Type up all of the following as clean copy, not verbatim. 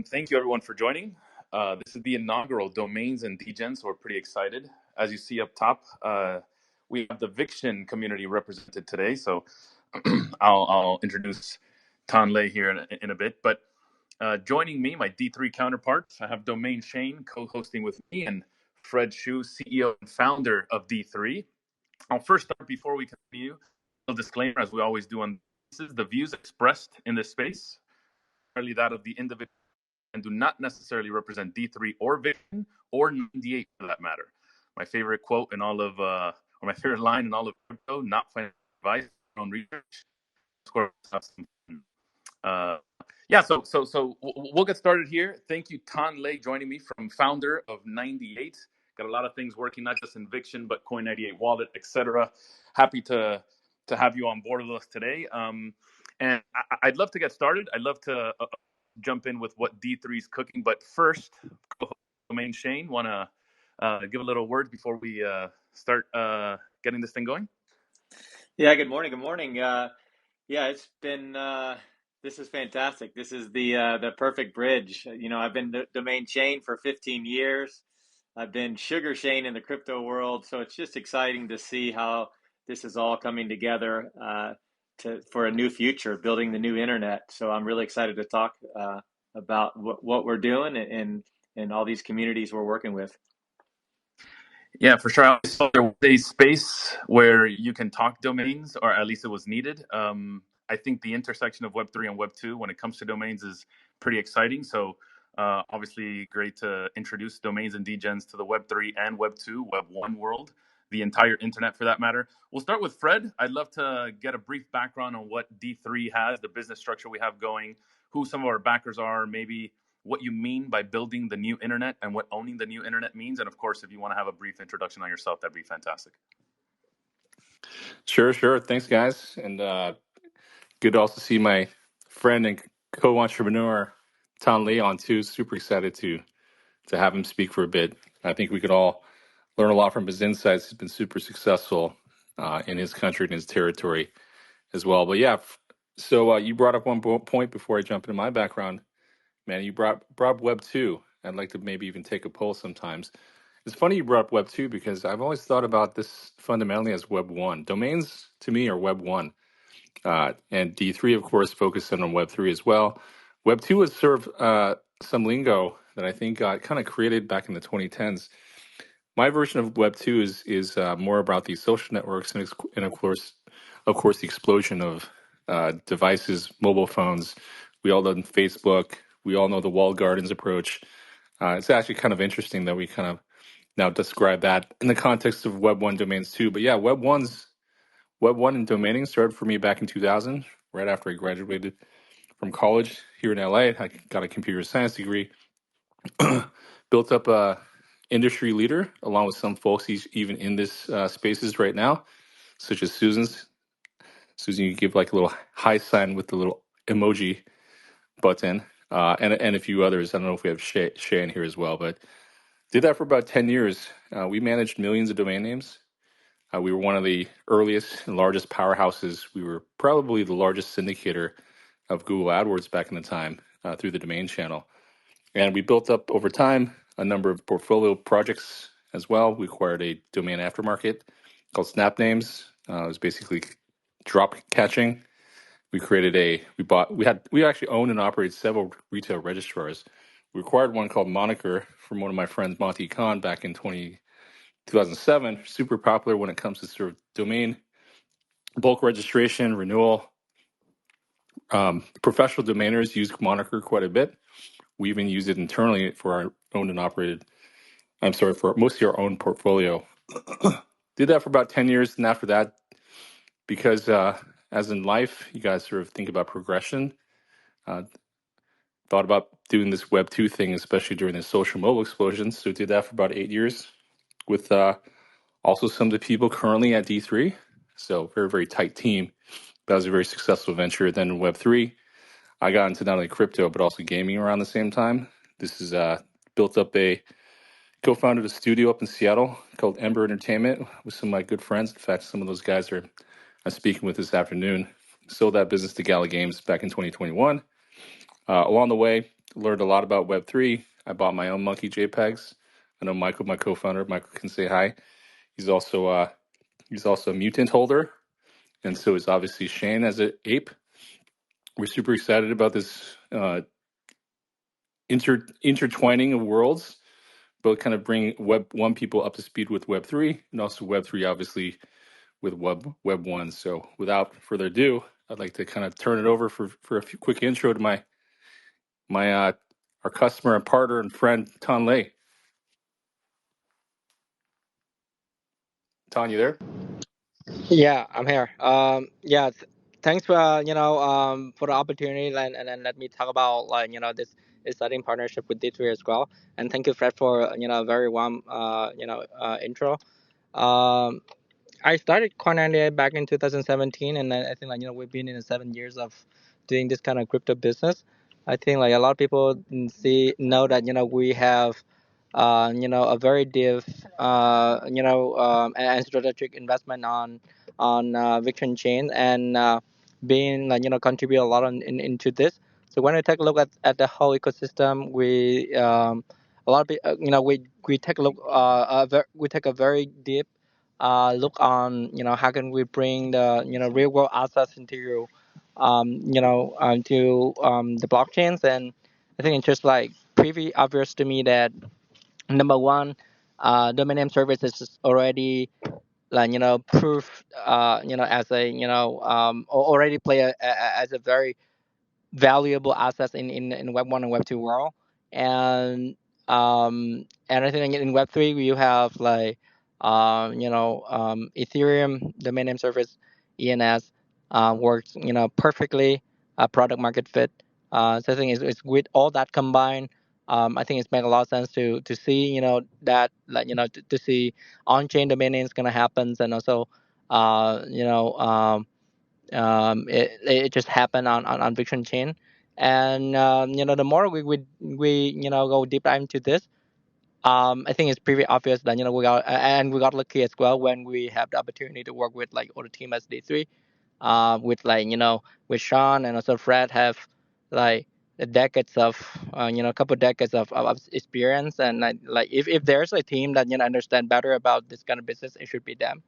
Thank you everyone for joining. This is the inaugural Domains and Degens, so we're pretty excited. As you see up top, we have the Viction community represented today. So I'll introduce Thanh here in a bit. But joining me, my D3 counterparts, I have Domain Shane co-hosting with me and Fred Shu, CEO and founder of D3. I'll first start before we continue. A disclaimer, as we always do on this, the views expressed in this space are that of the individual and do not necessarily represent D3 or Viction or 98 for that matter. My favorite quote in all of, or my favorite line in all of crypto, not financial advice, own research. So we'll get started here. Thank you, Thanh joining me from founder of 98. Got a lot of things working, not just in Viction, but Coin98 Wallet, etc. Happy to have you on board with us today. And I'd love to get started. I'd love to jump in with what D3 is cooking. But first, Domain Shane, want to give a little word before we start getting this thing going? Yeah, good morning. Good morning. It's been, this is fantastic. This is the perfect bridge. You know, I've been Domain Shane for 15 years. I've been Sugar Shane in the crypto world. So it's just exciting to see how this is all coming together for a new future, building the new internet. So I'm really excited to talk about what we're doing and all these communities we're working with. Yeah, for sure. I saw there was a space where you can talk domains, or at least it was needed. I think the intersection of Web3 and Web2 when it comes to domains is pretty exciting. So obviously great to introduce domains and degens to the Web3 and Web2, Web1 world, the entire internet for that matter. We'll start with Fred. I'd love to get a brief background on what D3 has, the business structure we have going, who some of our backers are, maybe what you mean by building the new internet and what owning the new internet means. And of course, if you want to have a brief introduction on yourself, that'd be fantastic. Sure. Thanks, guys. And good to also see my friend and co-entrepreneur, Thanh on too. Super excited to have him speak for a bit. I think we could all learn a lot from his insights. He's been super successful in his country and his territory as well. But yeah, so you brought up one point before I jump into my background. Man, you brought up Web 2. I'd like to maybe even take a poll sometimes. It's funny you brought up Web 2 because I've always thought about this fundamentally as Web 1. Domains, to me, are Web 1. And D3, of course, focusing on Web 3 as well. Web 2 has served some lingo that I think got kind of created back in the 2010s. My version of Web 2 is more about these social networks and of course, the explosion of devices, mobile phones. We all know Facebook. We all know the walled gardens approach. It's actually kind of interesting that we kind of now describe that in the context of Web 1 domains too. But yeah, Web 1 and domaining started for me back in 2000, right after I graduated from college here in LA. I got a computer science degree, built up a industry leader along with some folks even in this spaces right now, such as Susan's. Susan, you give like a little high sign with the little emoji button, and a few others. I don't know if we have Shay in here as well, but did that for about 10 years. We managed millions of domain names. We were one of the earliest and largest powerhouses. We were probably the largest syndicator of Google AdWords back in the time through the domain channel. And we built up over time a number of portfolio projects as well. We acquired a domain aftermarket called Snapnames. It was basically drop catching. We actually owned and operated several retail registrars. We acquired one called Moniker from one of my friends, Monty Khan, back in 2007. Super popular when it comes to sort of domain bulk registration, renewal. Professional domainers use Moniker quite a bit. We even use it internally for our owned and operated. For mostly our own portfolio. Did that for about 10 years, and after that, because as in life, you guys sort of think about progression. Thought about doing this Web 2 thing, especially during the social mobile explosion. So did that for about 8 years with also some of the people currently at D3. So very, very tight team. That was a very successful venture. Then in Web 3, I got into not only crypto, but also gaming around the same time. This is built up co-founded a studio up in Seattle called Ember Entertainment with some of my good friends. In fact, some of those guys I'm speaking with this afternoon. Sold that business to Gala Games back in 2021. Along the way, learned a lot about Web3. I bought my own monkey JPEGs. I know Michael, my co-founder. Michael can say hi. He's also a mutant holder, and so is obviously Shane as an ape. We're super excited about this intertwining of worlds, both kind of bring Web 1 people up to speed with Web 3, and also Web 3 obviously with Web 1. So without further ado, I'd like to kind of turn it over for a few quick intro to my our customer and partner and friend Thanh Le. Thanh, you there? Yeah, I'm here. Yeah, thanks for for the opportunity, and let me talk about this exciting partnership with D3 as well. And thank you, Fred, for a very warm intro. Um, I started Coin98 back in 2017, and I think we've been in 7 years of doing this kind of crypto business. I think a lot of people know that we have a very deep and strategic investment on Viction chain and being contribute a lot into this. So when we take a look at the whole ecosystem, we a lot of we take a look we take a very deep look on how can we bring the real world assets into the blockchains. And I think it's just pretty obvious to me that number one, domain name services is already proof as a already play as a very valuable assets in Web 1 and Web 2 world. And I think in Web 3 you have Ethereum domain name service ENS works perfectly, product market fit. So I think it's with all that combined. I think it's make a lot of sense to see that to see on chain domain names gonna happen. And also it just happened on Viction chain. And the more we go deep dive into this, I think it's pretty obvious that we got lucky as well when we have the opportunity to work with other team as D3, with with Sean and also Fred have like decades of a couple decades of experience. And if there's a team that understand better about this kind of business, it should be them.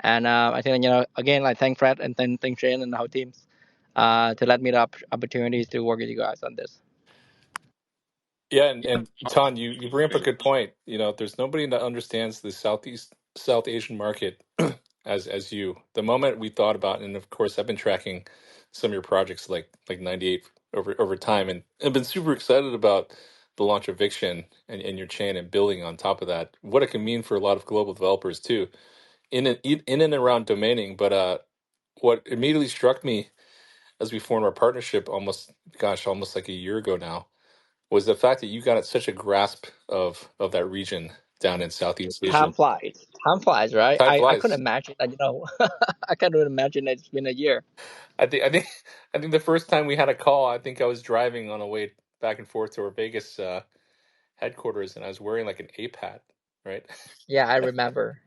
And I think again, thank Fred and thank Shane and the whole teams to let me the opportunities to work with you guys on this. Yeah, and Thanh, you bring up a good point. There's nobody that understands the South Asian market as you. The moment we thought about, and of course, I've been tracking some of your projects like 98 over time, and I've been super excited about the launch of Viction and your chain and building on top of that. What it can mean for a lot of global developers too, in and around domaining. But what immediately struck me as we formed our partnership almost like a year ago now, was the fact that you got such a grasp of that region down in Southeast Asia. Time flies, right? Time I couldn't flies. imagine that. I can't even imagine that it's been a year. I think the first time we had a call, I think I was driving on the way back and forth to our Vegas headquarters, and I was wearing like an ape hat, right? Yeah, I remember.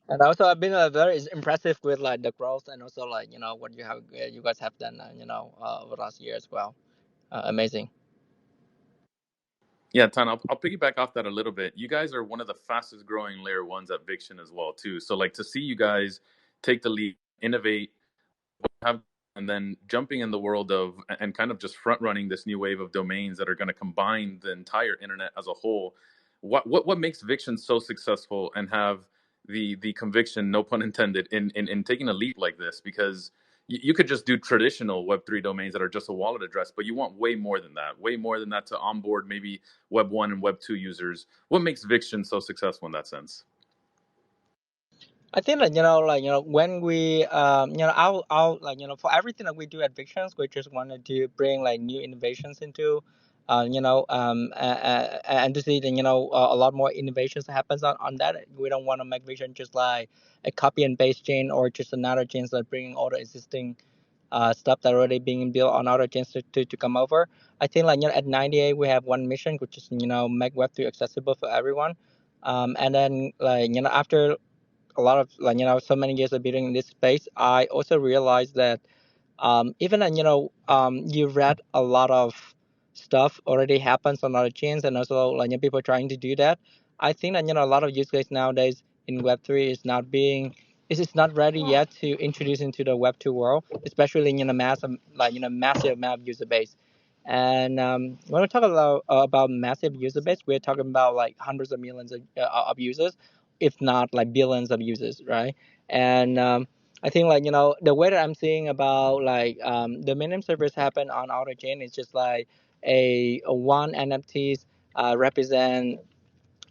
And also, I've been very impressive with the growth and also what you guys have done over the last year as well. Amazing. Yeah, Tan, I'll piggyback off that a little bit. You guys are one of the fastest growing layer ones at Viction as well, too. So, to see you guys take the lead, innovate, have, and then jumping in the world of and kind of just front running this new wave of domains that are going to combine the entire internet as a whole. What makes Viction so successful and have the conviction, no pun intended, in taking a leap like this? Because you could just do traditional Web3 domains that are just a wallet address, but you want way more than that to onboard maybe Web 1 and Web 2 users. What makes Viction so successful in that sense? I think when we I'll for everything that we do at Victions, we just wanted to bring new innovations into and to see that a lot more innovations happens on that. We don't want to make Viction just like a copy and paste chain or just another chain that bringing all the existing stuff that already being built on other chains to come over. I think at 98 we have one mission, which is make Web3 accessible for everyone. And then after a lot of so many years of building in this space, I also realized that even you read a lot of stuff already happens on other chains, and also like people trying to do that. I think that a lot of use cases nowadays in Web3 is not ready yet to introduce into the Web2 world, especially in massive amount of user base. And when we talk about massive user base, we're talking about like hundreds of millions of users, if not like billions of users, right? And I think like the way that I'm seeing about like the minimum service happen on auto chain is just like a one NFTs represent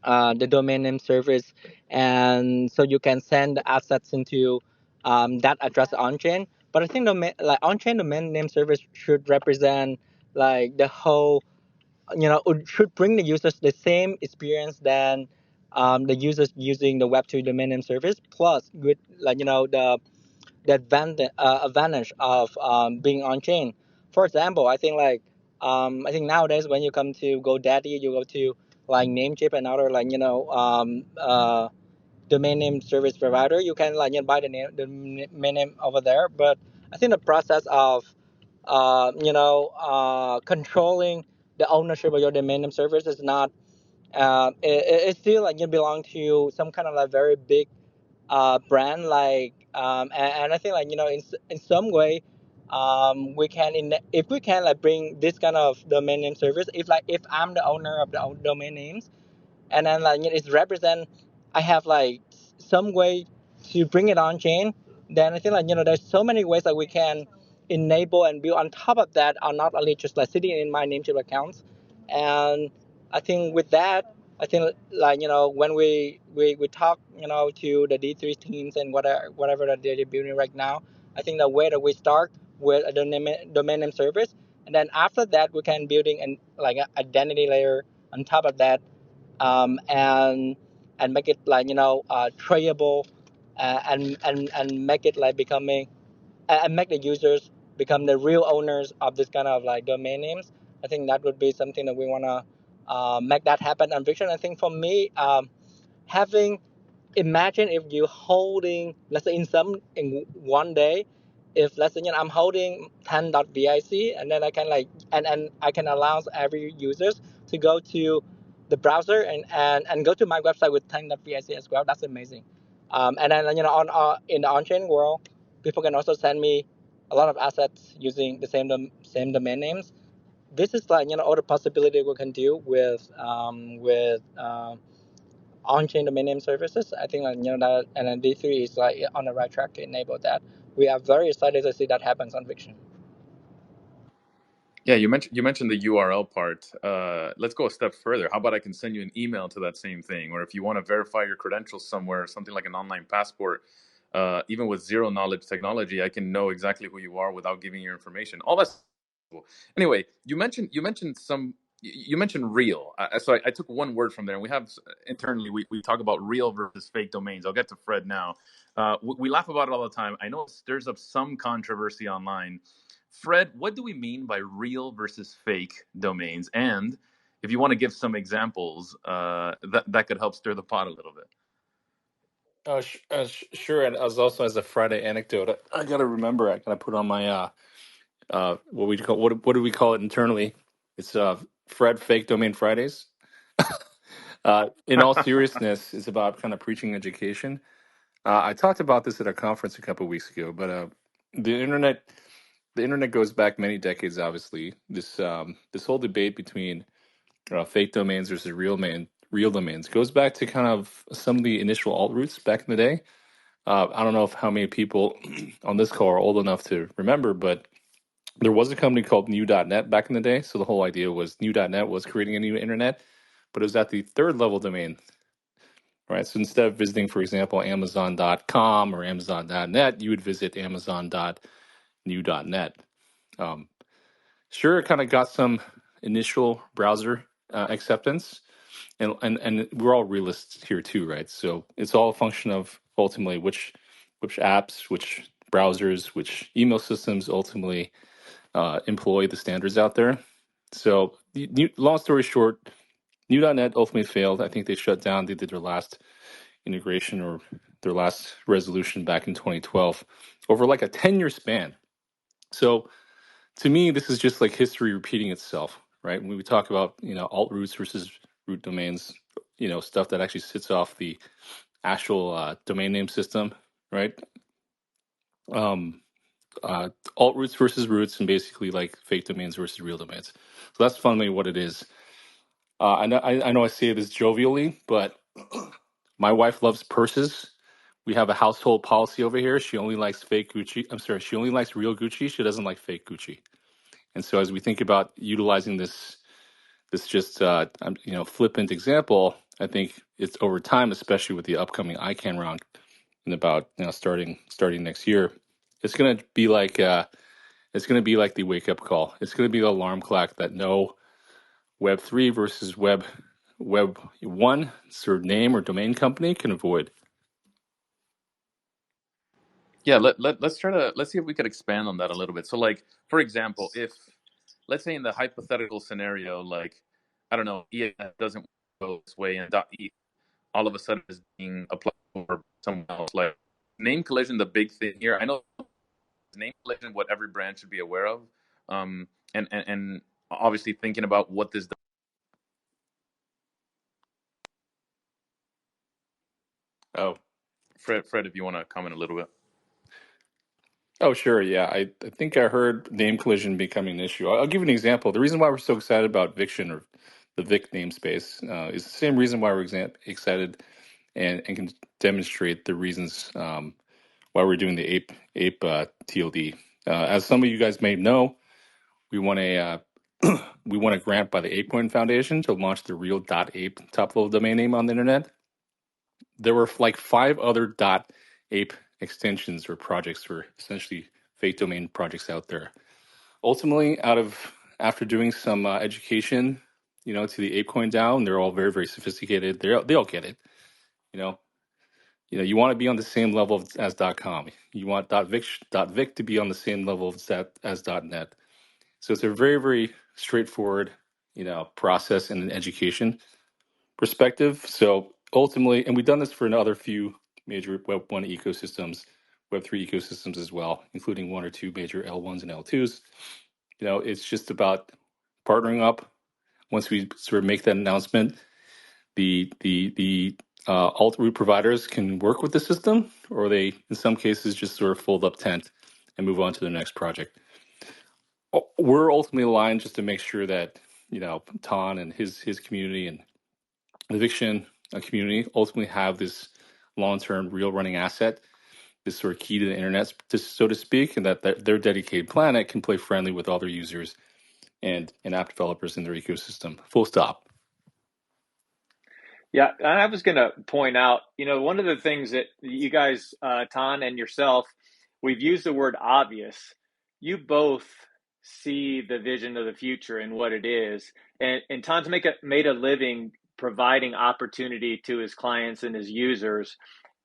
the domain name service, and so you can send the assets into that address on chain. But I think like on chain domain name service should represent like the whole, it should bring the users the same experience than the users using the Web2 domain name service, plus with like the advantage of being on chain. For example, I think nowadays when you come to GoDaddy, you go to like Namecheap and other like domain name service provider. You can like buy domain name over there. But I think the process of controlling the ownership of your domain name service is not. It's still like you belong to some kind of like very big brand like and I think like in some way we can if we can like bring this kind of domain name service, if I'm the owner of the domain names, and then like it's represent, I have like some way to bring it on chain, then I think like there's so many ways that we can enable and build on top of that are not only just like sitting in my Namecheap accounts. And I think with that, I think like when we talk to the D3 teams and whatever that they're building right now, I think the way that we start with a domain name service, and then after that we can building an like an identity layer on top of that, and make it like tradable, and make it like becoming and make the users become the real owners of this kind of like domain names. I think that would be something that we want to make that happen on Viction. I think for me, having, imagine if you holding, let's say in one day, if let's say I'm holding 10.vic, and then I can like and I can allow every users to go to the browser and go to my website with 10.vic as well. That's amazing. And then on in the on-chain world, people can also send me a lot of assets using the same domain names. This is like all the possibility we can do with on-chain domain name services. I think like that, and then D3 is like on the right track to enable that. We are very excited to see that happens on Viction. Yeah, you mentioned the URL part. Let's go a step further. How about I can send you an email to that same thing, or if you want to verify your credentials somewhere, something like an online passport. Even with zero knowledge technology, I can know exactly who you are without giving your information. All that's cool. Anyway, you mentioned real. So I took one word from there, and we have internally we talk about real versus fake domains. I'll get to Fred now. We laugh about it all the time. I know it stirs up some controversy online. Fred, what do we mean by real versus fake domains? And if you want to give some examples, that could help stir the pot a little bit. Sure. And as also as a Friday anecdote, I gotta remember. I gotta put on my what do we call it internally? It's Fred Fake Domain Fridays. In all seriousness, it's about kind of preaching education. I talked about this at a conference a couple of weeks ago, but the internet the internet goes back many decades. Obviously, this whole debate between fake domains versus real domains goes back to kind of some of the initial alt roots back in the day. I don't know if how many people on this call are old enough to remember, but there was a company called New.net back in the day. So the whole idea was New.net was creating a new internet, but it was at the third level domain, right? So instead of visiting, for example, Amazon.com or Amazon.net, you would visit Amazon.new.net. Sure, it kind of got some initial browser acceptance, and we're all realists here too, right? So it's all a function of ultimately which apps, which browsers, which email systems ultimately employ the standards out there. So, long story short, New.net ultimately failed. I think they shut down. They did their last integration or their last resolution back in 2012 over like a 10-year span. So, to me, this is just like history repeating itself, right? When we talk about, alt roots versus root domains, stuff that actually sits off the actual domain name system, right? Um, alt roots versus roots, and basically like fake domains versus real domains. So that's fundamentally what it is. I know I say this jovially, but my wife loves purses. We have a household policy over here. She only likes fake Gucci. I'm sorry, she only likes real Gucci. She doesn't like fake Gucci. And so as we think about utilizing this just flippant example, I think it's over time, especially with the upcoming ICANN round in about starting next year, it's gonna be like the wake up call. It's gonna be the alarm clock that no Web3 versus Web1 sort of name or domain company can avoid. Yeah, let's see if we could expand on that a little bit. So, like, for example, if, let's say, in the hypothetical scenario, like, I don't know, EAF doesn't go this way, and .e all of a sudden is being applied for someone else. Like, name collision, the big thing here. I know name collision, what every brand should be aware of, and obviously thinking about what this. Oh, Fred, if you want to comment a little bit. Oh, sure. Yeah. I think I heard name collision becoming an issue. I'll give you an example. The reason why we're so excited about Viction, or the Vic namespace, is the same reason why we're excited and can demonstrate the reasons why we're doing the ape TLD. As some of you guys may know, we won a we won a grant by the Apecoin Foundation to launch the real .ape top level domain name on the internet. There were like 5 other .ape extensions or projects, or essentially fake domain projects out there. Ultimately, after doing some education, to the ApeCoin DAO, they're all very, very sophisticated. They all get it. You know, you want to be on the same level as .com. You want .vic to be on the same level as .net. So it's a very, very straightforward, process and an education perspective. So ultimately, and we've done this for another few major Web1 ecosystems, Web3 ecosystems as well, including 1 or 2 major L1s and L2s. It's just about partnering up. Once we sort of make that announcement, the alt root providers can work with the system, or they, in some cases, just sort of fold up tent and move on to the next project. We're ultimately aligned just to make sure that Thanh and his community and the Viction community ultimately have this long-term real running asset, this sort of key to the internet, so to speak, and that their dedicated planet can play friendly with all their users and app developers in their ecosystem. Full stop. Yeah, and I was going to point out, one of the things that you guys, Thanh and yourself, we've used the word obvious. You both see the vision of the future and what it is. And Than's made a living providing opportunity to his clients and his users.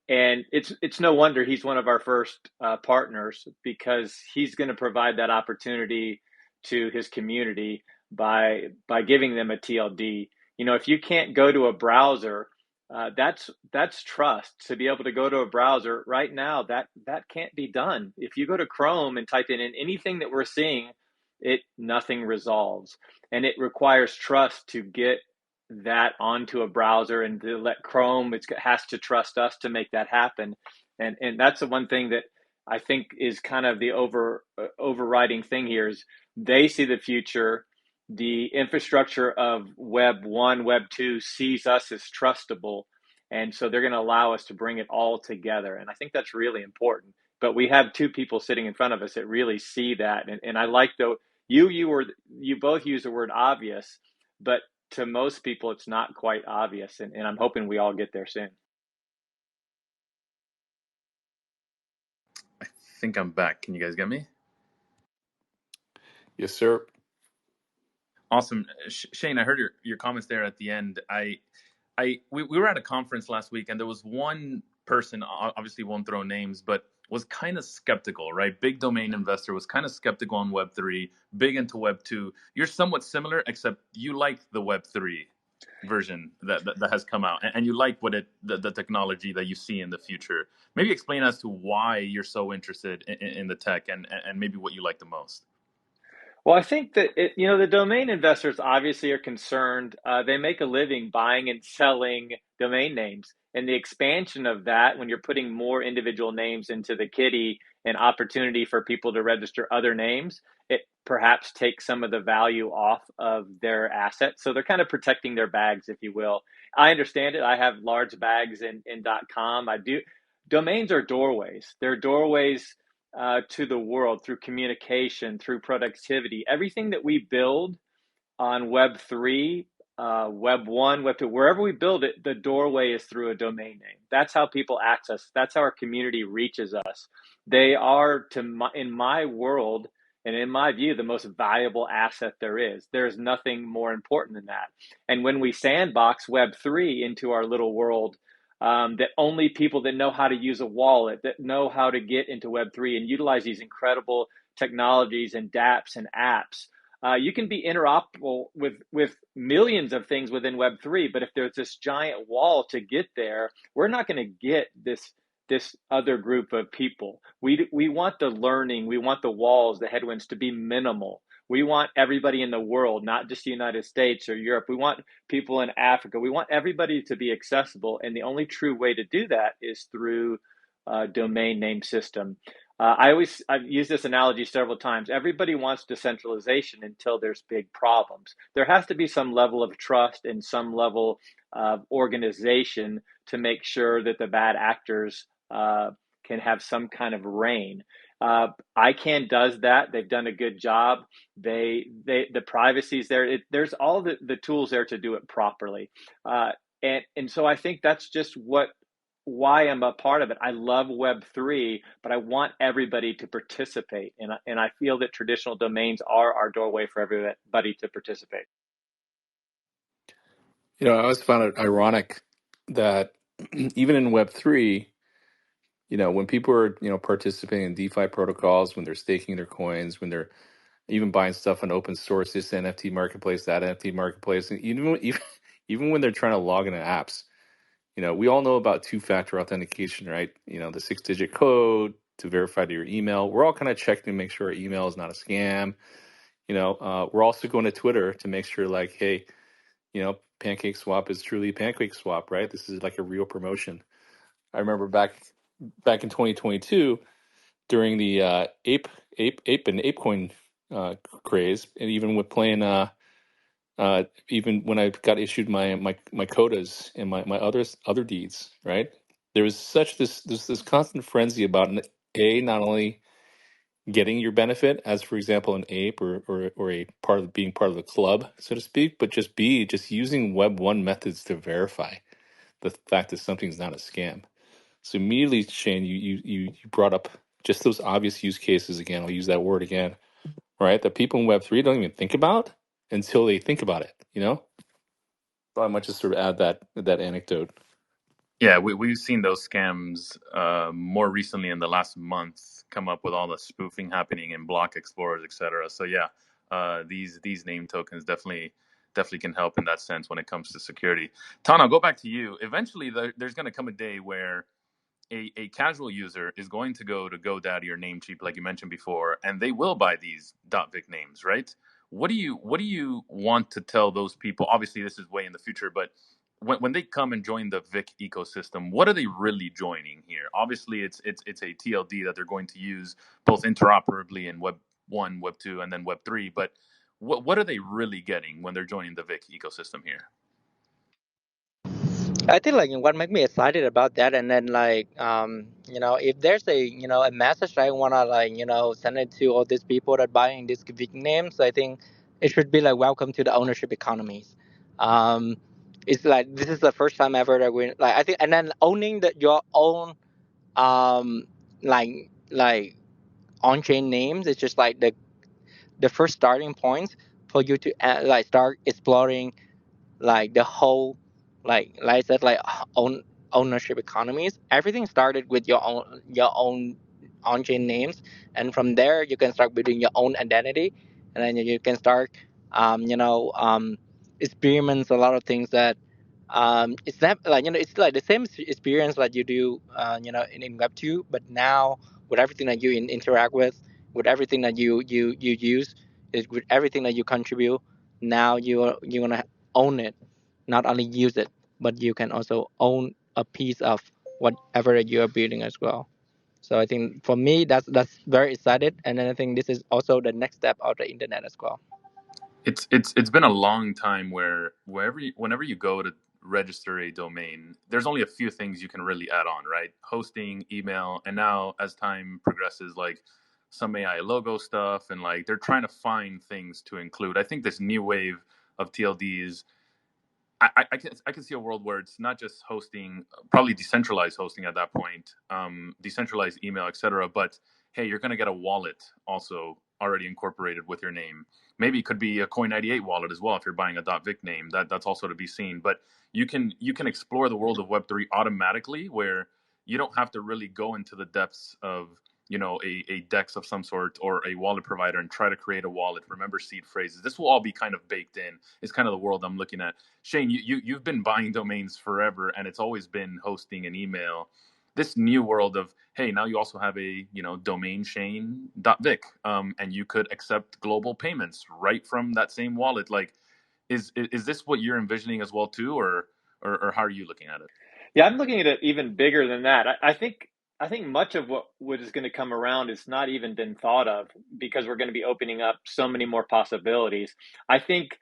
And it's no wonder he's one of our first partners, because he's going to provide that opportunity to his community by giving them a TLD. If you can't go to a browser, that's trust. To be able to go to a browser right now, that can't be done. If you go to Chrome and type in anything that we're seeing, nothing resolves, and it requires trust to get that onto a browser, and to let Chrome, it has to trust us to make that happen. And that's the one thing that I think is kind of the overriding thing here is they see the future. The infrastructure of Web 1, Web 2 sees us as trustable. And so they're going to allow us to bring it all together. And I think that's really important. But we have 2 people sitting in front of us that really see that. And I like you both use the word obvious, but to most people, it's not quite obvious. And I'm hoping we all get there soon. I think I'm back. Can you guys get me? Yes, sir. Awesome. Shane, I heard your comments there at the end. We were at a conference last week, and there was one person, obviously won't throw names, but was kind of skeptical, right? Big domain investor, was kind of skeptical on Web3, big into Web2. You're somewhat similar, except you like the Web3 version that has come out, and you like the technology that you see in the future. Maybe explain as to why you're so interested in the tech, and maybe what you like the most. Well, I think that the domain investors obviously are concerned. They make a living buying and selling domain names, and the expansion of that, when you're putting more individual names into the kitty and opportunity for people to register other names, it perhaps takes some of the value off of their assets. So they're kind of protecting their bags, if you will. I understand it. I have large bags in .com. I do. Domains are doorways. They're doorways to the world through communication, through productivity. Everything that we build on Web3, Web1, Web2, wherever we build it, the doorway is through a domain name. That's how people access. That's how our community reaches us. They are, in my world and in my view, the most valuable asset there is. There's nothing more important than that. And when we sandbox Web3 into our little world, that only people that know how to use a wallet, that know how to get into Web3 and utilize these incredible technologies and dApps and apps, you can be interoperable with millions of things within Web3, but if there's this giant wall to get there, we're not going to get this other group of people. We want the learning, we want the walls, the headwinds to be minimal. We want everybody in the world, not just the United States or Europe. We want people in Africa. We want everybody to be accessible, and the only true way to do that is through a domain name system. I've used this analogy several times. Everybody wants decentralization until there's big problems. There has to be some level of trust and some level of organization to make sure that the bad actors can have some kind of reign. ICANN does that. They've done a good job. The privacy's there. There's all the tools there to do it properly. And so I think that's just why I'm a part of it. I love Web3, but I want everybody to participate. And I feel that traditional domains are our doorway for everybody to participate. I always found it ironic that even in Web3, when people are, participating in DeFi protocols, when they're staking their coins, when they're even buying stuff on open source, this NFT marketplace, that NFT marketplace, and even when they're trying to log into apps, we all know about two-factor authentication, right? The 6-digit code to verify to your email. We're all kind of checking to make sure our email is not a scam. We're also going to Twitter to make sure, like, hey, Pancake Swap is truly Pancake Swap, right? This is like a real promotion. I remember back in 2022 during the ape and ApeCoin craze, and even with playing even when I got issued my quotas and my other deeds, right? There was this constant frenzy about not only getting your benefit as, for example, an ape or a part of being part of the club, so to speak, but just using Web1 methods to verify the fact that something's not a scam. So immediately, Shane, you brought up just those obvious use cases again. I'll use that word again, right? That people in Web3 don't even think about until they think about it. So I might just sort of add that anecdote. Yeah, we've seen those scams more recently in the last month come up with all the spoofing happening in block explorers, etc. So yeah, these name tokens definitely can help in that sense when it comes to security. Tan, I'll go back to you. Eventually, there's going to come a day where a casual user is going to go to GoDaddy or Namecheap, like you mentioned before, and they will buy these .vic names, right? What do you want to tell those people? Obviously, this is way in the future, but when they come and join the Vic ecosystem, what are they really joining here? Obviously, it's a TLD that they're going to use both interoperably in Web1, Web2, and then Web3. But what are they really getting when they're joining the Vic ecosystem here? I think like what makes me excited about that, and then like if there's a message I wanna send it to all these people that buying these big names, I think it should be like welcome to the ownership economies. Um, it's like this is the first time ever that we like I think, and then owning your own um like on chain names is just like the first starting point for you to like start exploring like the whole like I said like own ownership economies. Everything started with your own on-chain names, and from there you can start building your own identity, and then you can start experiments a lot of things that it's not like it's like the same experience that you do in Web2, but now with everything that you interact with everything that you use, is with everything that you contribute. Now you're gonna own it, not only use it, but you can also own a piece of whatever you are building as well. So I think for me that's very excited, and then I think this is also the next step of the internet as well. It's been a long time where whenever you go to register a domain, there's only a few things you can really add on, right? Hosting, email, and now as time progresses, like some AI logo stuff, and like they're trying to find things to include. I think this new wave of TLDs, I can see a world where it's not just hosting, probably decentralized hosting at that point, decentralized email, etc. But hey, you're going to get a wallet also already incorporated with your name. Maybe it could be a Coin98 wallet as well if you're buying a .vic name. That's also to be seen. But you can explore the world of Web3 automatically, where you don't have to really go into the depths of a dex of some sort or a wallet provider and try to create a wallet. Remember seed phrases. This will all be kind of baked in. It's kind of the world I'm looking at. Shane, you've been buying domains forever, and it's always been hosting and email. This new world of, hey, now you also have a domain Shane.vic, and you could accept global payments right from that same wallet. Like, is this what you're envisioning as well too, or how are you looking at it? Yeah, I'm looking at it even bigger than that. I think much of what is going to come around is not even been thought of, because we're going to be opening up so many more possibilities. I think,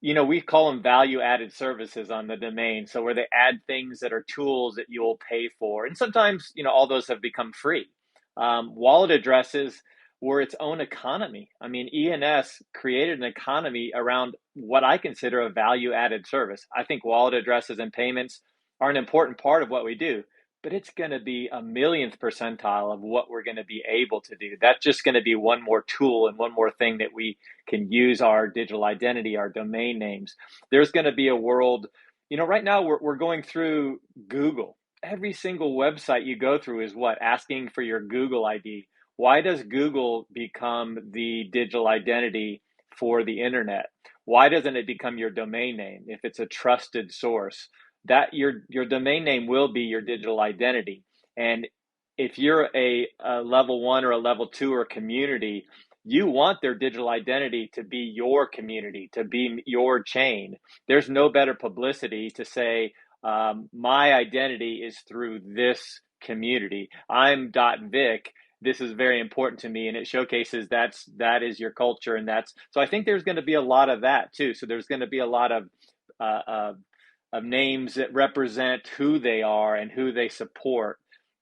we call them value added services on the domain. So where they add things that are tools that you'll pay for. And sometimes, all those have become free. Wallet addresses were its own economy. I mean, ENS created an economy around what I consider a value added service. I think wallet addresses and payments are an important part of what we do, but it's going to be a millionth percentile of what we're going to be able to do. That's just going to be one more tool and one more thing that we can use our digital identity, our domain names. There's going to be a world, right now we're going through Google. Every single website you go through is asking for your Google ID. Why does Google become the digital identity for the internet? Why doesn't it become your domain name if it's a trusted source? That your domain name will be your digital identity. And if you're a level 1 or a level 2 or a community, you want their digital identity to be your community, to be your chain. There's no better publicity to say, my identity is through this community. I'm .vic. This is very important to me, and it showcases that is your culture, and so I think there's going to be a lot of that too. So there's going to be a lot of names that represent who they are and who they support.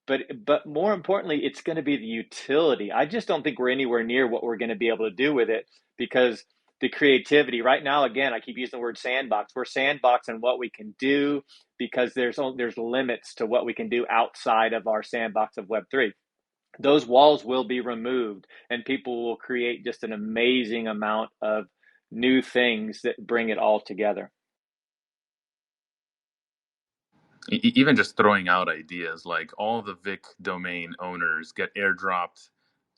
But more importantly, it's going to be the utility. I just don't think we're anywhere near what we're going to be able to do with it, because the creativity right now, again, I keep using the word sandbox. We're sandboxing what we can do, because there's limits to what we can do outside of our sandbox of Web3. Those walls will be removed, and people will create just an amazing amount of new things that bring it all together. Even just throwing out ideas, like all the Vic domain owners get airdropped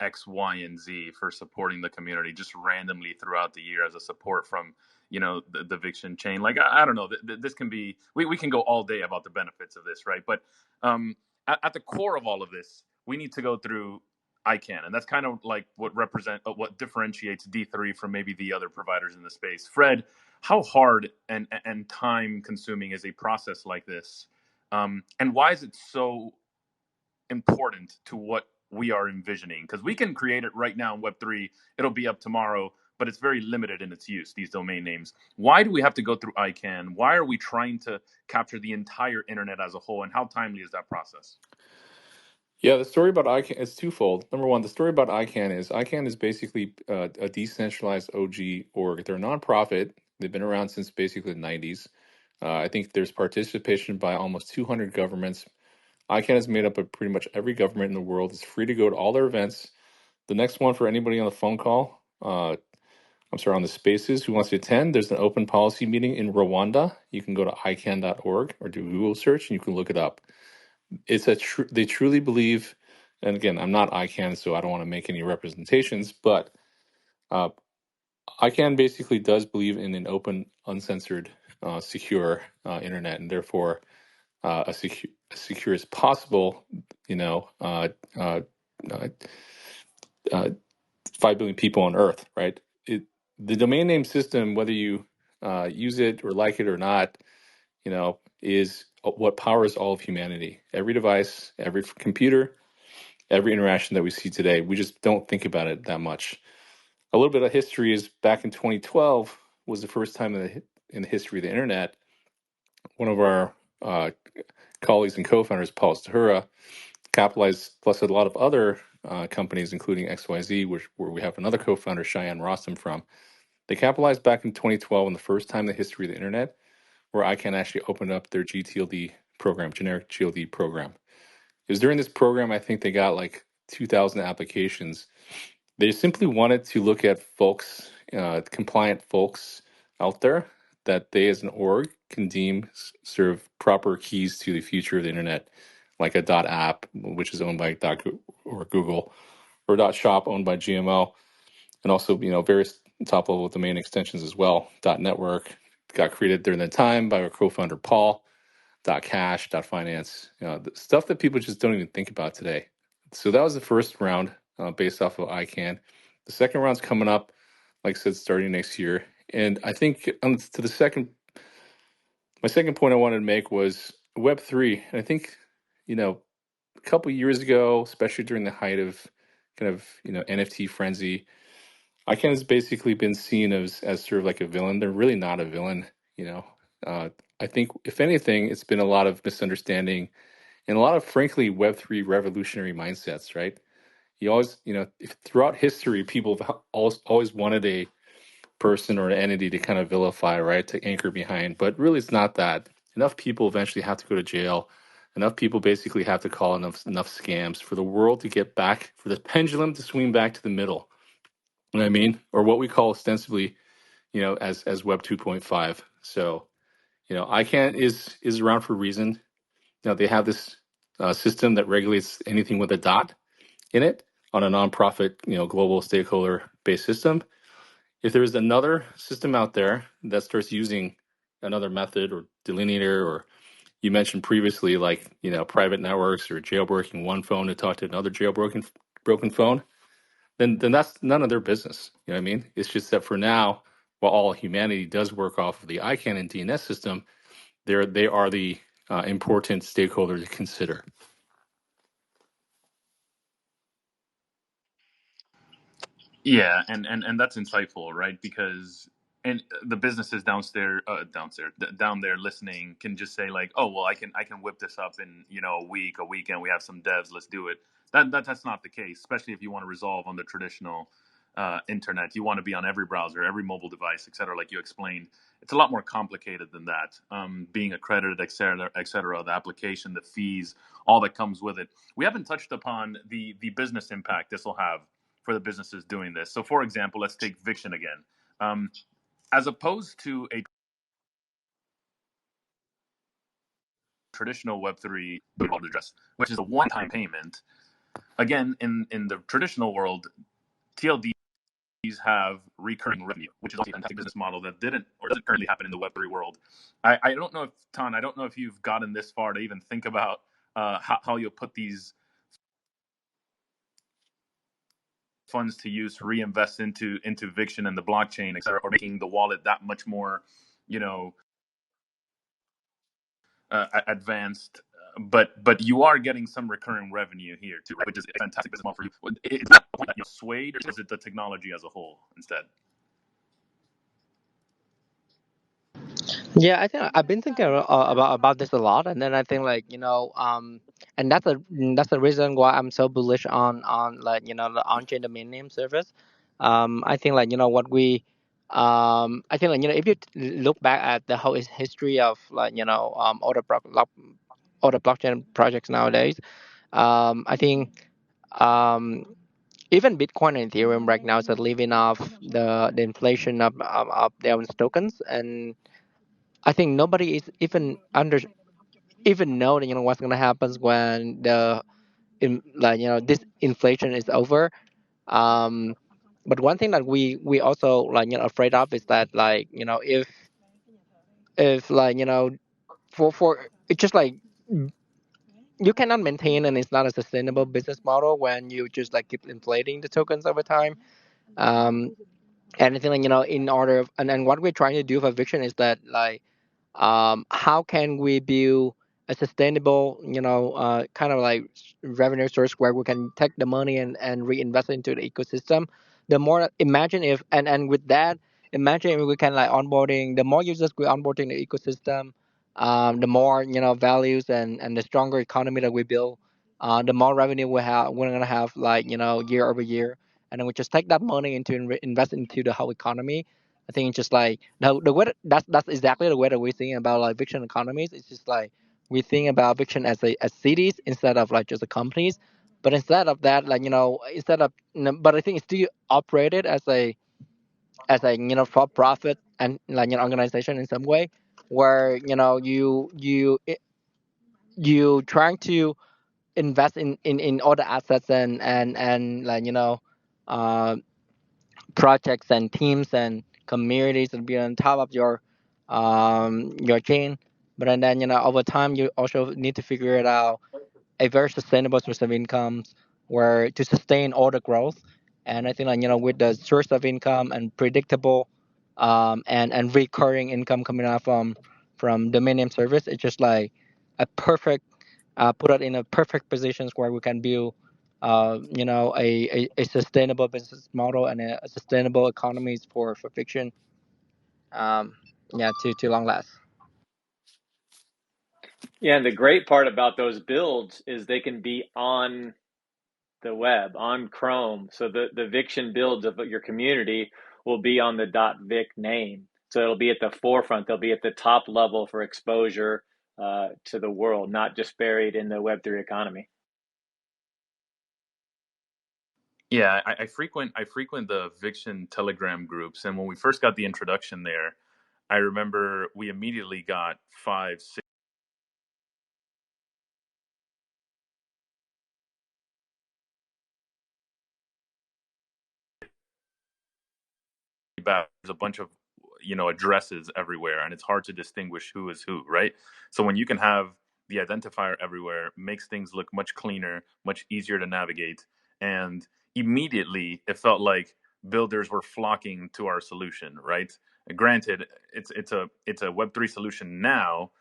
X, Y, and Z for supporting the community just randomly throughout the year as a support from the Viction chain. Like I don't know, this can be, we can go all day about the benefits of this, right? But at the core of all of this, we need to go through ICANN, and that's kind of like what differentiates D3 from maybe the other providers in the space. Fred, how hard and time consuming is a process like this? And why is it so important to what we are envisioning? Because we can create it right now in Web3, it'll be up tomorrow, but it's very limited in its use, these domain names. Why do we have to go through ICANN? Why are we trying to capture the entire internet as a whole, and how timely is that process? Yeah, the story about ICANN is twofold. Number one, the story about ICANN is basically a decentralized OG org. They're a nonprofit. They've been around since basically the 90s. I think there's participation by almost 200 governments. ICANN is made up of pretty much every government in the world. It's free to go to all their events. The next one for anybody on the phone call, on the spaces who wants to attend, there's an open policy meeting in Rwanda. You can go to icann.org or do a Google search and you can look it up. It's they truly believe, and again, I'm not ICANN, so I don't want to make any representations, but ICANN basically does believe in an open, uncensored, secure internet, and therefore as secure as possible. 5 billion people on Earth, right? the domain name system, whether you use it or like it or not, is what powers all of humanity. Every device, every computer, every interaction that we see today, we just don't think about it that much. A little bit of history is back in 2012 was the first time in the history of the internet, one of our colleagues and co-founders, Paul Stahura, capitalized, plus a lot of other companies, including XYZ, where we have another co-founder, Cheyenne Rossum, from. They capitalized back in 2012 on the first time in the history of the internet where ICANN actually opened up their GTLD program, generic GLD program. It was during this program, I think they got like 2,000 applications. They simply wanted to look at folks, compliant folks out there that they as an org can deem serve proper keys to the future of the internet, like a .app, which is owned by or Google, or .shop owned by GMO, and also various top level domain extensions as well. .network got created during that time by our co-founder Paul. .cash, .finance, the stuff that people just don't even think about today. So that was the first round based off of ICANN. The second round's coming up, like I said, starting next year. And I think to my second point I wanted to make was Web3. And I think, a couple years ago, especially during the height of kind of, NFT frenzy, ICANN has basically been seen as sort of like a villain. They're really not a villain, I think, if anything, it's been a lot of misunderstanding and a lot of, frankly, Web3 revolutionary mindsets, right? You always, throughout history, people have always wanted a person or an entity to kind of vilify, right, to anchor behind. But really, it's not that. Enough people eventually have to go to jail. Enough people basically have to call enough scams for the world to get back, for the pendulum to swing back to the middle. You know what I mean? Or what we call ostensibly, as Web 2.5. So, ICANN is around for a reason. They have this system that regulates anything with a dot in it on a nonprofit, global stakeholder-based system. If there is another system out there that starts using another method or delineator, or you mentioned previously, like private networks or jailbreaking one phone to talk to another broken phone, then that's none of their business. You know what I mean? It's just that for now, while all humanity does work off of the ICANN and DNS system, they are the important stakeholder to consider. Yeah, and that's insightful, right? Because and the businesses down there listening can just say like, oh well, I can whip this up in a week, a weekend. We have some devs, let's do it. That's not the case, especially if you want to resolve on the traditional internet. You want to be on every browser, every mobile device, et cetera, like you explained. It's a lot more complicated than that. Being accredited, et cetera, et cetera, the application, the fees, all that comes with it. We haven't touched upon the business impact this will have for the businesses doing this. So, for example, let's take Viction again. As opposed to a traditional Web3 address, which is a one-time payment. Again, in the traditional world, TLDs have recurring revenue, which is also a fantastic business model that didn't or doesn't currently happen in the Web3 world. I don't know if, Tan, I don't know if you've gotten this far to even think about how you'll put these funds to use, reinvest into Viction and the blockchain, et cetera, or making the wallet that much more, you know, advanced. But you are getting some recurring revenue here too, right? Which is a fantastic business model for you. Is that the point that you're swayed, or is it the technology as a whole instead? Yeah, I think I've been thinking about this a lot, and then I think like and that's the reason why I'm so bullish on like the on-chain domain name service. I think like what we I think like if you look back at the whole history of like all the blockchain projects nowadays, I think um even Bitcoin and Ethereum right now is living off the inflation of their own tokens, and I think nobody is even know that what's gonna happen when like this inflation is over. Um, but one thing that we also like afraid of is that like if like for it's just like you cannot maintain, and it's not a sustainable business model when you just like keep inflating the tokens over time. Um, And I think like, in order of, and what we're trying to do for Viction is that like how can we build a sustainable kind of like revenue source where we can take the money and reinvest it into the ecosystem. The more, imagine if, and with that, imagine if we can like onboarding, the more users we onboarding the ecosystem, the more values and the stronger economy that we build, the more revenue we're gonna have, like year over year. And then we just take that money into invest into the whole economy. I think it's just like the way that's exactly the way that we think about like Viction economies. It's just like we think about Viction as cities instead of like just the companies. But instead of that, like instead of, but I think it's still operated as a for profit and like organization in some way, where you trying to invest in all the assets and like uh, projects and teams and communities that be on top of your chain. But then over time you also need to figure it out a very sustainable source of incomes where to sustain all the growth. And I think like with the source of income and predictable and recurring income coming out from domain name service, it's just like a perfect put it in a perfect positions where we can build a sustainable business model and a sustainable economies for Viction, um, to long last. Yeah, and the great part about those builds is they can be on the web, on Chrome. So the Viction builds of your community will be on the .vic name. So it'll be at the forefront. They'll be at the top level for exposure to the world, not just buried in the Web3 economy. Yeah, I frequent the Viction Telegram groups, and when we first got the introduction there, I remember we immediately got 5, 6 back. There's a bunch of addresses everywhere, and it's hard to distinguish who is who, right? So when you can have the identifier everywhere, makes things look much cleaner, much easier to navigate, and immediately it felt like builders were flocking to our solution, right? Granted, it's a Web3 solution now,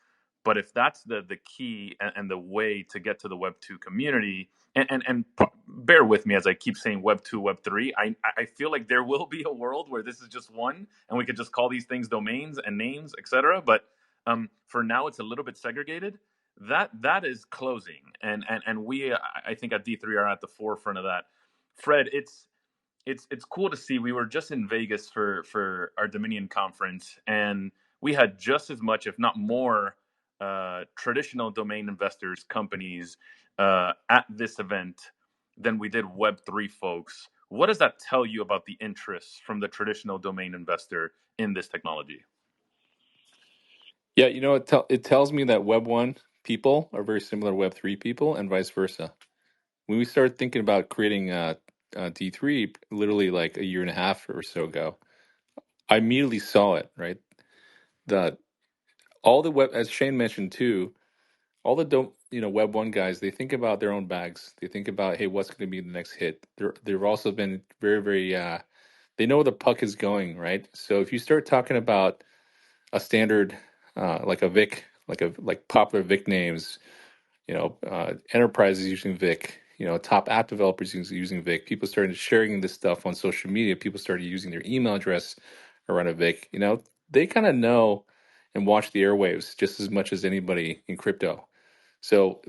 but if that's the key and the way to get to the Web2 community, and bear with me as I keep saying Web2, Web3, I feel like there will be a world where this is just one, and we could just call these things domains and names, etc. But for now, it's a little bit segregated. That is closing, and we, I think at D3 are at the forefront of that. Fred, it's cool to see. We were just in Vegas for our Dominion conference, and we had just as much, if not more, traditional domain investors, companies at this event than we did Web3 folks. What does that tell you about the interest from the traditional domain investor in this technology? Yeah, it tells me that Web 1 people are very similar to Web 3 people and vice versa. When we started thinking about creating D3 literally like a year and a half or so ago, I immediately saw it, right? The all the web, as Shane mentioned too, all the Web 1 guys, they think about their own bags. They think about, hey, what's going to be the next hit? They've also been very, very they know where the puck is going, right? So if you start talking about a standard like a Vic, like popular Vic names, enterprises using Vic, top app developers using Vic, people started sharing this stuff on social media, people started using their email address around a Vic, they kind of know and watch the airwaves just as much as anybody in crypto. So,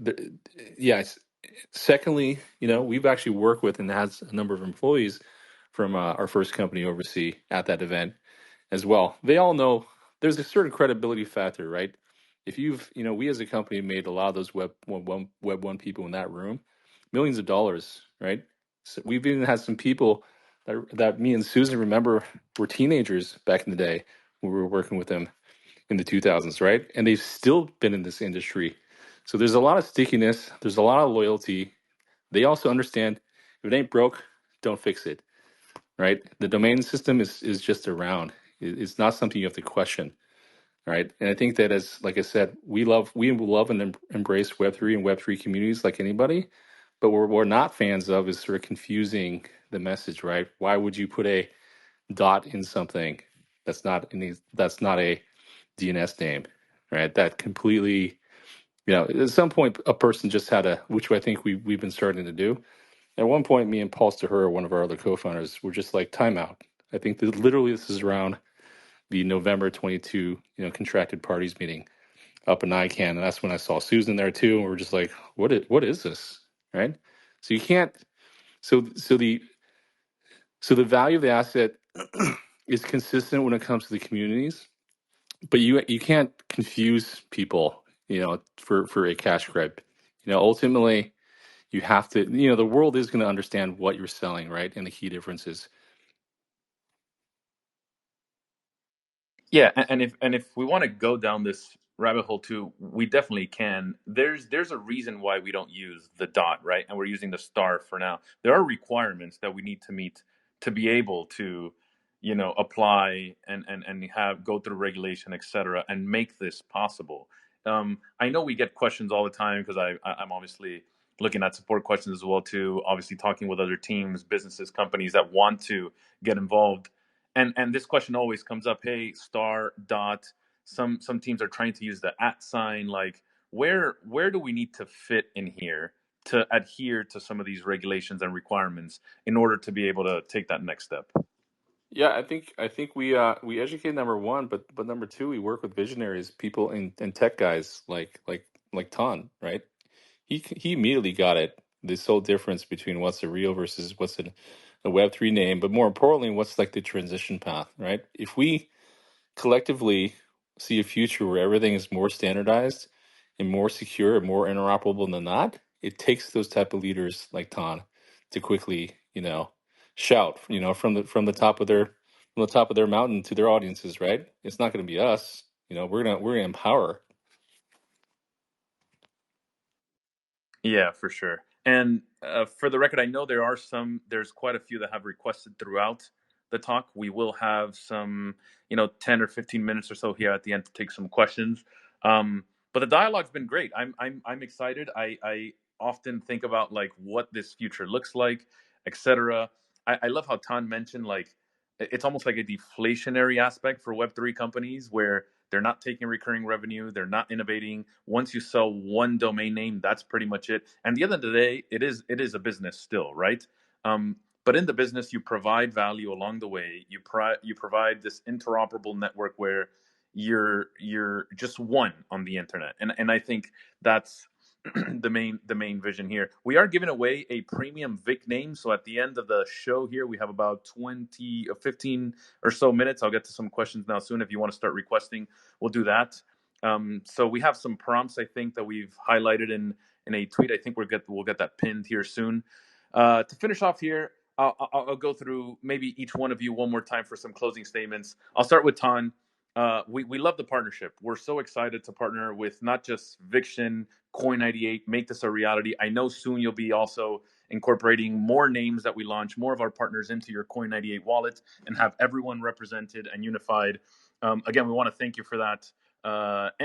yes. Secondly, we've actually worked with and has a number of employees from our first company overseas at that event as well. They all know there's a certain credibility factor, right? If we as a company made a lot of those Web 1 people in that room, millions of dollars, right? So we've even had some people that me and Susan remember were teenagers back in the day when we were working with them in the 2000s, right? And they've still been in this industry. So there's a lot of stickiness, there's a lot of loyalty. They also understand if it ain't broke, don't fix it, right? The domain system is just around. It's not something you have to question, right? And I think that, as like I said, we will love and embrace Web3 and Web3 communities like anybody, but what we're not fans of is sort of confusing the message, right? Why would you put a dot in something that's not a DNS name, right? That completely, at some point a person just had which I think we've been starting to do. At one point, me and Paul Staher, one of our other co-founders, were just like, timeout. I think that literally this is around the November 22, contracted parties meeting up in ICANN, and that's when I saw Susan there too, and we're just like, what is this, right? So you can't. So the value of the asset is consistent when it comes to the communities, but you can't confuse people, for a cash grab. Ultimately, you have to. The world is going to understand what you're selling, right? And the key differences. Yeah, and if we want to go down this rabbit hole too, we definitely can. There's a reason why we don't use the dot, right? And we're using the star for now. There are requirements that we need to meet to be able to, apply and have go through regulation, et cetera, and make this possible. I know we get questions all the time because I'm obviously looking at support questions as well too. Obviously, talking with other teams, businesses, companies that want to get involved, and this question always comes up. Hey, star dot. Some teams are trying to use the at sign. Like, where do we need to fit in here to adhere to some of these regulations and requirements in order to be able to take that next step? Yeah, I think we educate number one, but number two, we work with visionaries, people and tech guys like Tan, right? He immediately got it. This whole difference between what's a real versus what's a Web3 name, but more importantly, what's like the transition path, right? If we collectively see a future where everything is more standardized and more secure and more interoperable than that, it takes those type of leaders like Tan to quickly, shout, from the top of their mountain to their audiences, right? It's not going to be us. We're gonna empower. Yeah, for sure. And for the record, I know there's quite a few that have requested throughout the talk. We will have some, 10 or 15 minutes or so here at the end to take some questions. But the dialogue's been great. I'm excited. I often think about like what this future looks like, etc. I love how Tan mentioned like it's almost like a deflationary aspect for Web3 companies where they're not taking recurring revenue. They're not innovating. Once you sell one domain name, that's pretty much it. And at the end of the day, it is a business still, right? But in the business, you provide value along the way. You provide this interoperable network where you're just one on the internet. And I think that's the main vision here. We are giving away a premium Vic name. So at the end of the show here, we have about 20 or 15 or so minutes. I'll get to some questions now soon. If you want to start requesting, we'll do that. So we have some prompts, I think, that we've highlighted in a tweet. I think we'll get that pinned here soon. To finish off here, I'll go through maybe each one of you one more time for some closing statements. I'll start with Tan. We love the partnership. We're so excited to partner with not just Viction, Coin98, make this a reality. I know soon you'll be also incorporating more names that we launch, more of our partners into your Coin98 wallet, and have everyone represented and unified. Again, we want to thank you for that.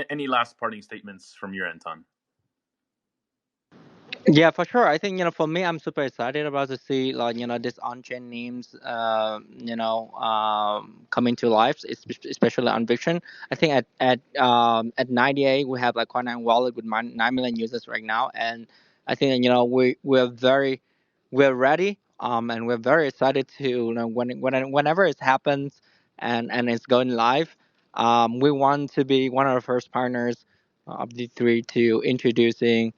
Any last parting statements from your end, Tan? Yeah, for sure. I think for me, I'm super excited about to see like this on-chain names, coming to life, especially on Viction. I think at 98 we have like Coin9 wallet with 9 million users right now, and I think we're ready, and we're very excited to whenever it happens and it's going live, we want to be one of the first partners of the three to introducing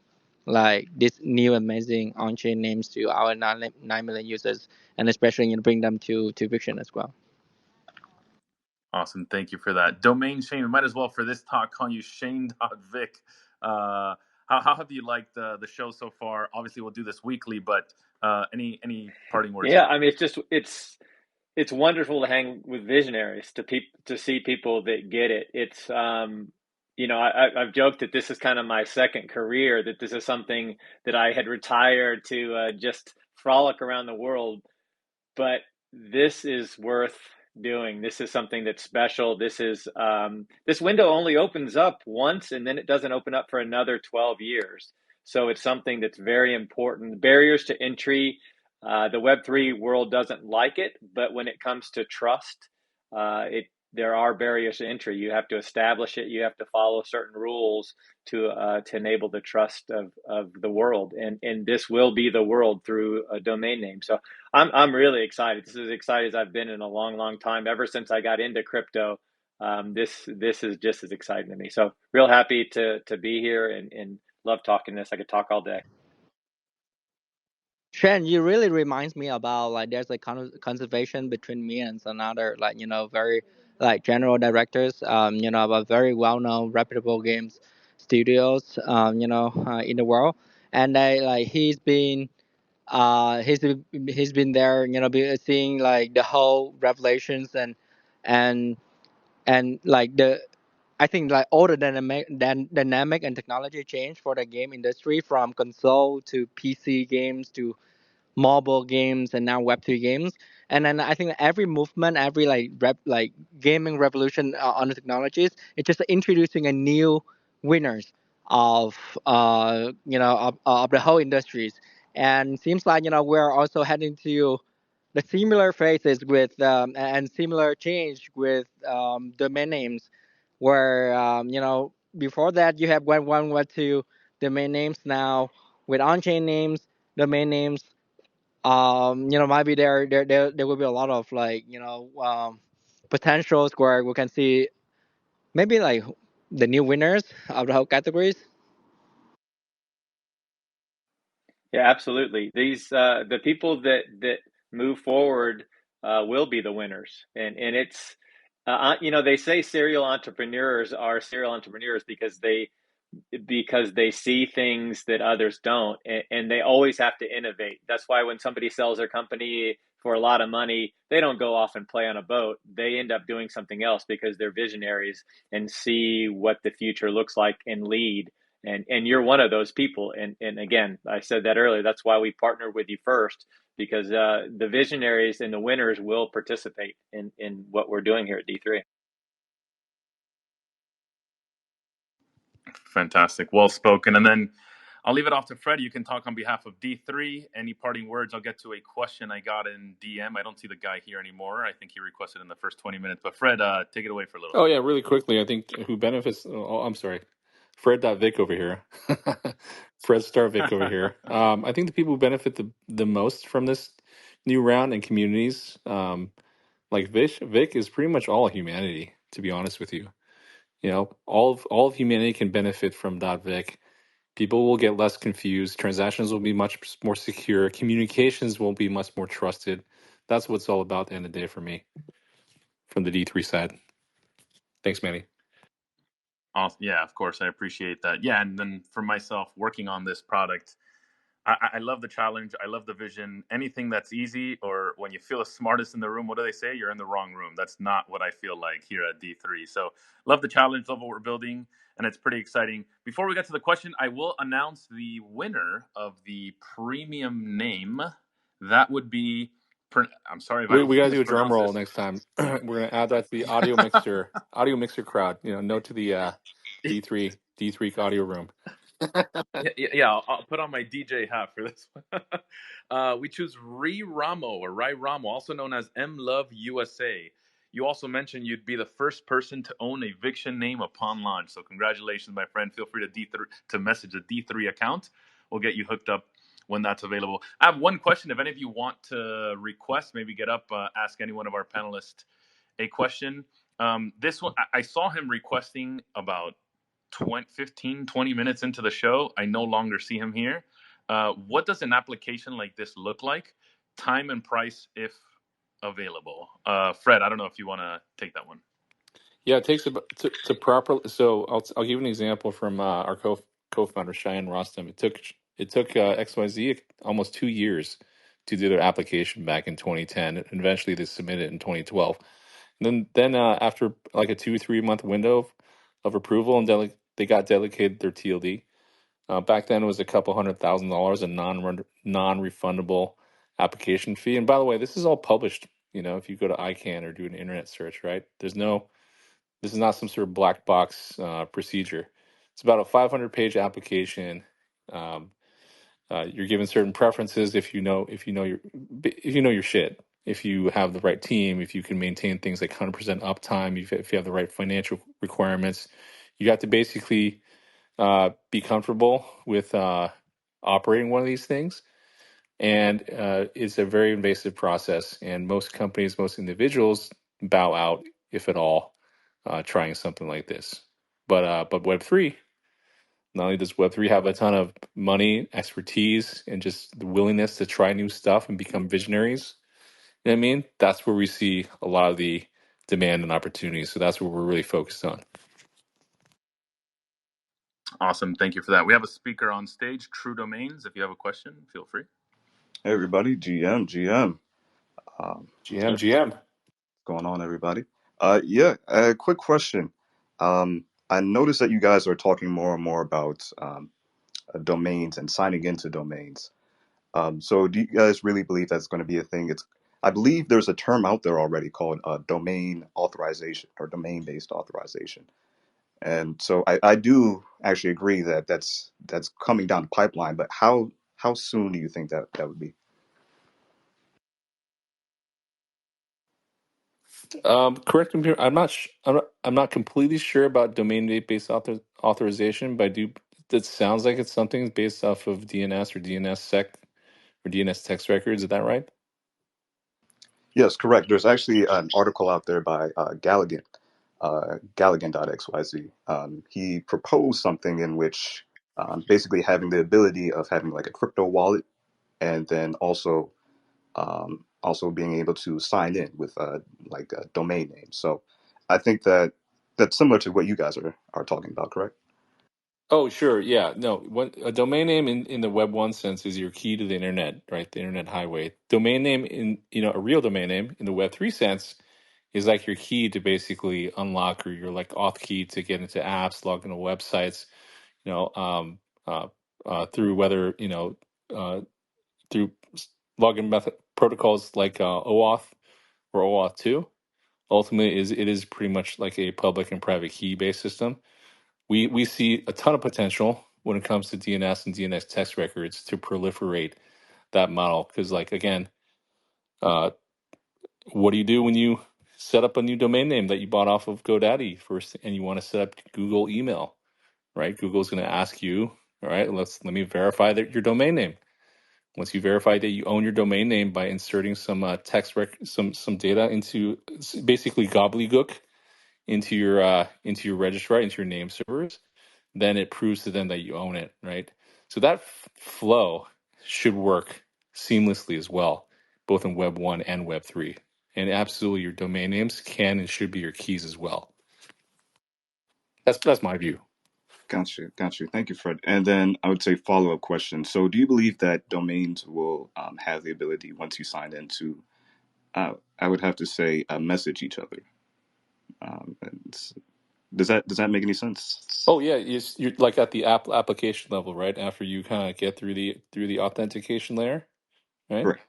like these new amazing on-chain names to our 9 million users, and especially bring them to Viction as well. Awesome. Thank you for that. Domain Shane, we might as well for this talk call you Shane.Vic. How have you liked the show so far? Obviously, we'll do this weekly, but any parting words? Yeah, I mean, it's wonderful to hang with visionaries, to see people that get it. It's I've joked that this is kind of my second career, that this is something that I had retired to just frolic around the world, but this is worth doing. This is something that's special. This window only opens up once, and then it doesn't open up for another 12 years. So it's something that's very important. Barriers to entry The Web3 world doesn't like it, but when it comes to trust, there are barriers to entry. You have to establish it. You have to follow certain rules to enable the trust of the world, and this will be the world through a domain name. So I'm really excited. This is as excited as I've been in a long time. Ever since I got into crypto, this is just as exciting to me. So real happy to be here and love talking this. I could talk all day. Shen, you really reminds me about like there's like conservation between me and some other like very like general directors about very well known reputable games studios in the world, and they like he's been there seeing like the whole revelations and like the I think like all the dynamic and technology change for the game industry from console to PC games to mobile games and now Web3 games. And then I think every movement, every like gaming revolution on the technologies, it's just introducing a new winners of of the whole industries. And seems like we're also heading to the similar phases with and similar change with domain names, where before that you have went to domain names. Now with on-chain names, domain names, might be there will be a lot of like potentials where we can see maybe like the new winners of the whole categories. Yeah, absolutely. These the people that move forward will be the winners, and it's they say serial entrepreneurs are serial entrepreneurs because they see things that others don't, and they always have to innovate. That's why when somebody sells their company for a lot of money, they don't go off and play on a boat. They end up doing something else because they're visionaries and see what the future looks like and lead. And you're one of those people. And again, I said that earlier. That's why we partnered with you first, because the visionaries and the winners will participate in what we're doing here at D3. Fantastic. Well spoken. And then I'll leave it off to Fred. You can talk on behalf of D3. Any parting words? I'll get to a question I got in DM. I don't see the guy here anymore. I think he requested in the first 20 minutes. But Fred, take it away for a little Oh bit. yeah, really quickly. I think who benefits. Oh, I'm sorry, Fred.Vic over here. Fred Star Vic over here. I think the people who benefit the most from this new round and communities, like Vic is pretty much all humanity. To be honest with you, all of humanity can benefit from .Vic. People will get less confused. Transactions will be much more secure. Communications will be much more trusted. That's what it's all about at the end of the day for me, from the D3 side. Thanks, Manny. Yeah, of course. I appreciate that. Yeah. And then for myself, working on this product, I love the challenge. I love the vision. Anything that's easy, or when you feel the smartest in the room, what do they say? You're in the wrong room. That's not what I feel like here at D3. So love the challenge, love what we're building, and it's pretty exciting. Before we get to the question, I will announce the winner of the premium name. That would be, I'm sorry if I We got to do a drum mispronounce roll this. next time. We're gonna add that to the audio mixer crowd. Note to the D3 audio room. Yeah, I'll put on my DJ hat for this one. We choose Rai Ramo, also known as M Love USA. You also mentioned you'd be the first person to own a Viction name upon launch. So congratulations, my friend. Feel free to message the D3 account. We'll get you hooked up when that's available. I have one question. If any of you want to request, maybe get up, ask any one of our panelists a question. This one, I saw him requesting about 15, 20 minutes into the show. I no longer see him here. What does an application like this look like? Time and price, if available. Fred, I don't know if you want to take that one. Yeah, it takes about to properly. So I'll give you an example from our co-founder Cheyenne Rostam. It took XYZ almost 2 years to do their application back in 2010, and eventually they submitted in 2012. And then after like a 2-3 month window of approval, and they got delegated their TLD. Back then, it was a couple $100,000 a non-refundable application fee. And by the way, this is all published. If you go to ICANN or do an internet search, right? This is not some sort of black box procedure. It's about a 500-page application, um, You're given certain preferences if you know your shit. If you have the right team, if you can maintain things like 100% uptime, if you have the right financial requirements, you have to basically be comfortable with operating one of these things. And it's a very invasive process. And most companies, most individuals bow out, if at all, trying something like this. But Web3, not only does Web3 have a ton of money, expertise, and just the willingness to try new stuff and become visionaries, you know what I mean? That's where we see a lot of the demand and opportunities. So that's what we're really focused on. Awesome. Thank you for that. We have a speaker on stage, True Domains. If you have a question, feel free. Hey everybody, GM. Sure. GM. What's going on, everybody? Quick question. I noticed that you guys are talking more and more about domains and signing into domains. So do you guys really believe that's going to be a thing? I believe there's a term out there already called domain authorization or domain-based authorization. And so I do actually agree that that's coming down the pipeline. But how soon do you think that would be? Correct me. I'm not completely sure about domain-based authorization, but I do. That sounds like it's something based off of DNS or DNSSEC or DNS text records. Is that right? Yes, correct. There's actually an article out there by Galligan, Galligan.xyz. He proposed something in which basically having the ability of having like a crypto wallet and then also being able to sign in with like a domain name. So I think that that's similar to what you guys are talking about, correct? Oh, sure. Yeah. No, a domain name in the Web 1 sense is your key to the internet, right? The internet highway. Domain name a real domain name in the Web 3 sense is like your key to basically unlock, or your like auth key to get into apps, log into websites, you know, through whether, through login method protocols like OAuth or OAuth 2. Ultimately, it is pretty much like a public and private key based system. We see a ton of potential when it comes to DNS and DNS text records to proliferate that model. Because, like, again, uh, what do you do when you set up a new domain name that you bought off of GoDaddy first, and you want to set up Google email, right? Google's going to ask you, all right, let me verify that your domain name. Once you verify that you own your domain name by inserting some some data into basically gobbledygook into your registrar, into your name servers, then it proves to them that you own it, right? So that flow should work seamlessly as well, both in Web 1 and Web 3. And absolutely, your domain names can and should be your keys as well. That's my view. Got you. Thank you, Fred. And then I would say follow-up question. So do you believe that domains will have the ability, once you sign in, to, I would have to say, message each other? Does that make any sense? Oh yeah, you're like at the application level, right? After you kind of get through the authentication layer, right? Correct.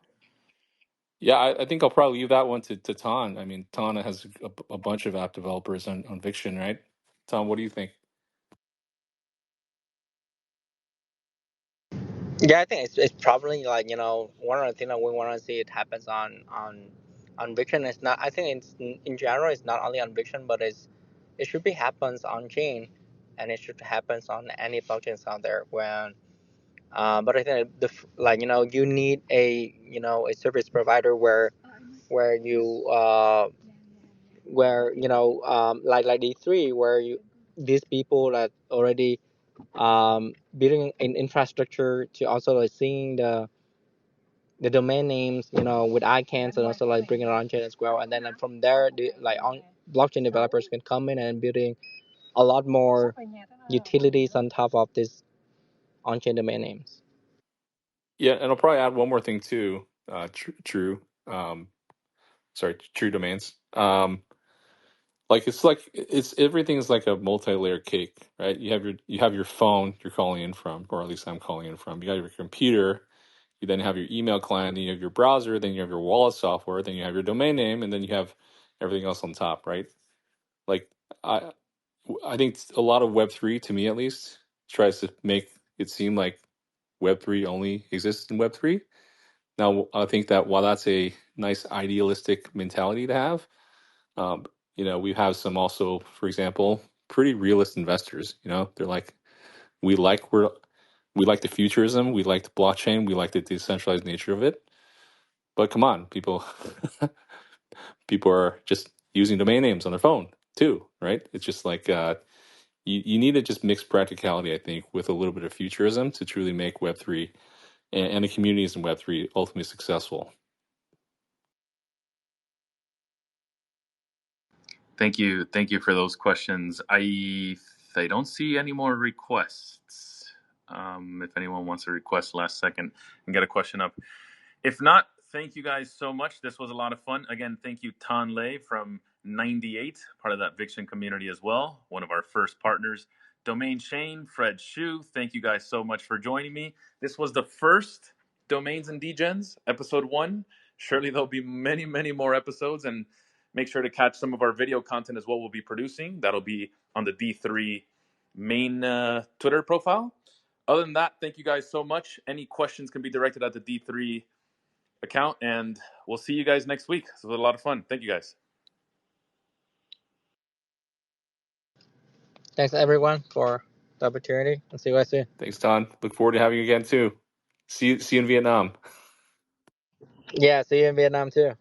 Yeah, I think I'll probably leave that one to Tan. I mean, Tan has a bunch of app developers on Viction, right? Tan, what do you think? Yeah, I think it's probably like one of the things that we want to see it happens on Viction. It's not. I think it's in general. It's not only on Viction, but it should be happens on chain, and it should happens on any blockchains out there. But I think you need a service provider where you like D3 where these people that already building an infrastructure to also like seeing the domain names, with icons, and also like bring it on chain as well. And then from there, on blockchain developers can come in and building a lot more utilities on top of this on chain domain names. Yeah, and I'll probably add one more thing too. True. Sorry, true domains. It's everything's like a multi-layer cake, right? You have your phone you're calling in from, or at least I'm calling in from. You got your computer. You then have your email client. Then you have your browser. Then you have your wallet software. Then you have your domain name, and then you have everything else on top, right? Like I I think a lot of Web3, to me at least, tries to make it seem like Web3 only exists in Web3. Now, I think that while that's a nice idealistic mentality to have, we have some also, for example, pretty realist investors. They're like, we like we like the futurism, we like the blockchain, we like the decentralized nature of it. But come on, people, people are just using domain names on their phone too, right? It's just like you need to just mix practicality, I think, with a little bit of futurism to truly make Web3 and the communities in Web3 ultimately successful. Thank you for those questions. I don't see any more requests. If anyone wants to request last second and get a question up. If not, thank you guys so much. This was a lot of fun. Again, thank you, Thanh Le from 98, part of that Viction community as well, one of our first partners. Domain Chain, Fred Shu, thank you guys so much for joining me. This was the first Domains and Degens, episode 1. Surely there'll be many, many more episodes, and make sure to catch some of our video content as well we'll be producing. That'll be on the D3 main Twitter profile. Other than that, thank you guys so much. Any questions can be directed at the D3 account, and we'll see you guys next week. This was a lot of fun. Thank you guys. Thanks everyone for the opportunity, and see you guys soon. Thanks, Don. Look forward to having you again too. See you in Vietnam. Yeah, see you in Vietnam too.